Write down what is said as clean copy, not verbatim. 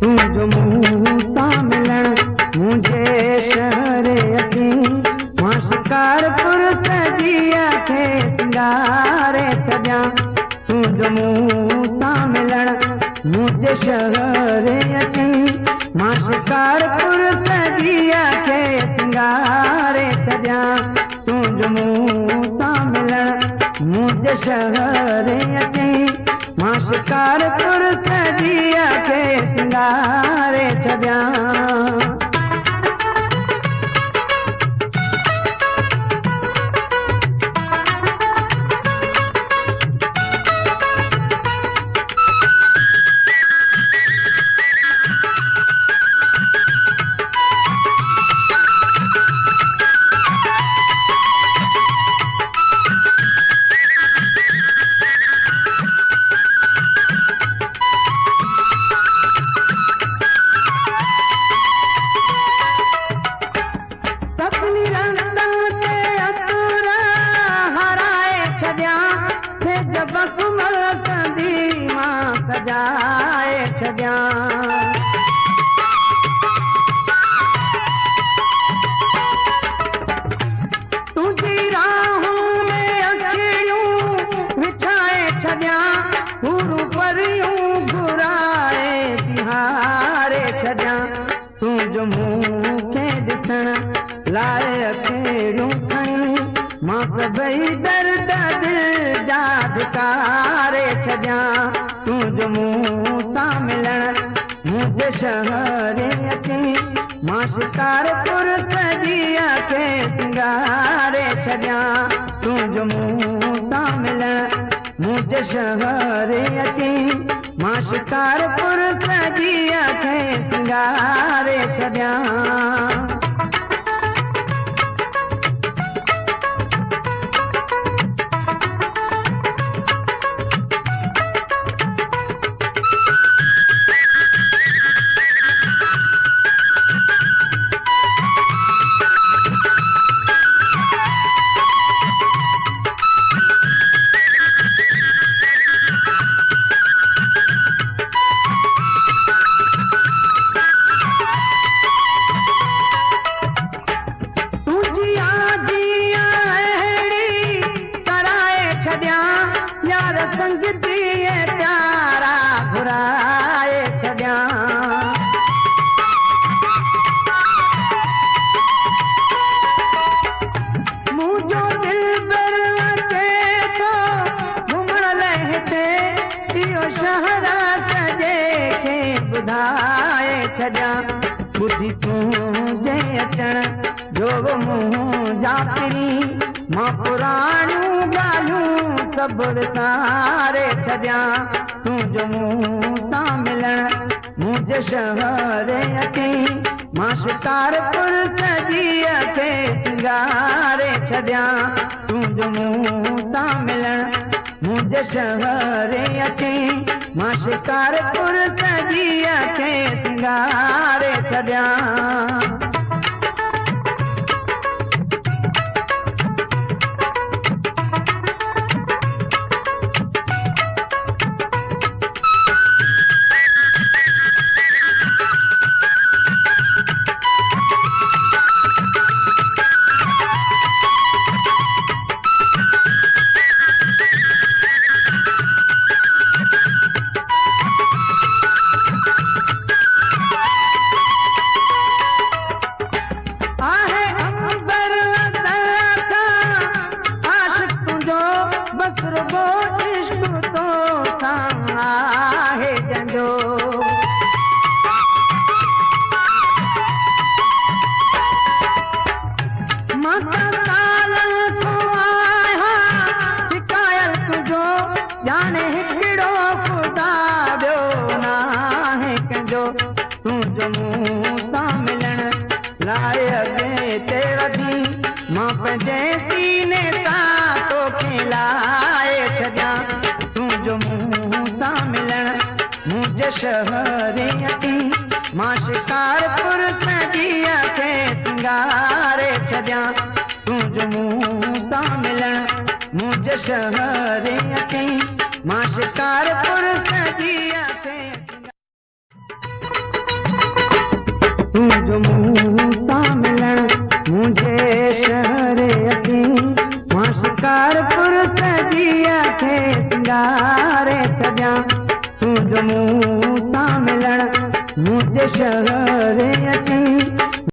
तू जो मूसा मिलण मुझे शहर अची मां शिकारपुर सजिया खे सिंगारे छॾियां। तू जो मूसा मिलण मुझे शहर अची मां शिकारपुर सजिया खे सिंगारे छॾियां। तू जो मूसा मिलण मुझे शहर अची मां शिकारपुर सजिया खे सिंगारे छॾियां। सजाए छॾियां। तुंहिंजी राहुनि में अखियूं विछाए छॾियां। हूरूं परियूं घुराए बिहारे छॾियां। तूं जो मूंखे ॾिसण लाइ अखियूं खणी मां सभई दर्द दिल जा धिकारे छॾियां। तू जो मूसा मिलण मुझे शहर अची मां शिकारपुर सजिया खे सिंगारे छॾियां। तू जो मूसा मिलण मुझे शहर अची मां शिकारपुर सजिया खे सिंगारे छॾियां। यार संग दिए प्यारा घुराए छॾियां। मुंहिंजो दिल अचे थो घुमण लाइ हिते इहो शहर सॼे खे ॿुधाए छॾियां। ॿुधी तुंहिंजे अचण जो मुंहुं जा पिरी मां पुराणियूं ॻाल्हियूं सभु विसारे छॾियां। तू जो मूसा मिलण मुझे शहर अची मां शिकारपुर सजिया खे सिंगारे छॾियां। तू जो मूसा मिलण मुझे शहर अची मां शिकारपुर सजिया खे सिंगारे छॾियां। जाने हिकिड़ो खुदा ॿियो नाहे कंहिंजो। तू जो मूसा मिलण लाइ अॻिते वधी मां पंहिंजे सीने सां तोखे लाए छॾियां। तू जो मूसा मिलण मुझे शहर अची मां शिकारपुर सजिया खे सिंगारे छॾियां। तू जो मूसा मिलण मुझे शहर अची मां शिकारपुर सजिया खे तुंहिंजो मुंहुं सां मिलण मुंहिंजे शहर अची मां शिकारपुर सजीअ खे सिंगारे छॾियां तुंहिंजो मुंहुं सां मिलण मुंहिंजे शहर अची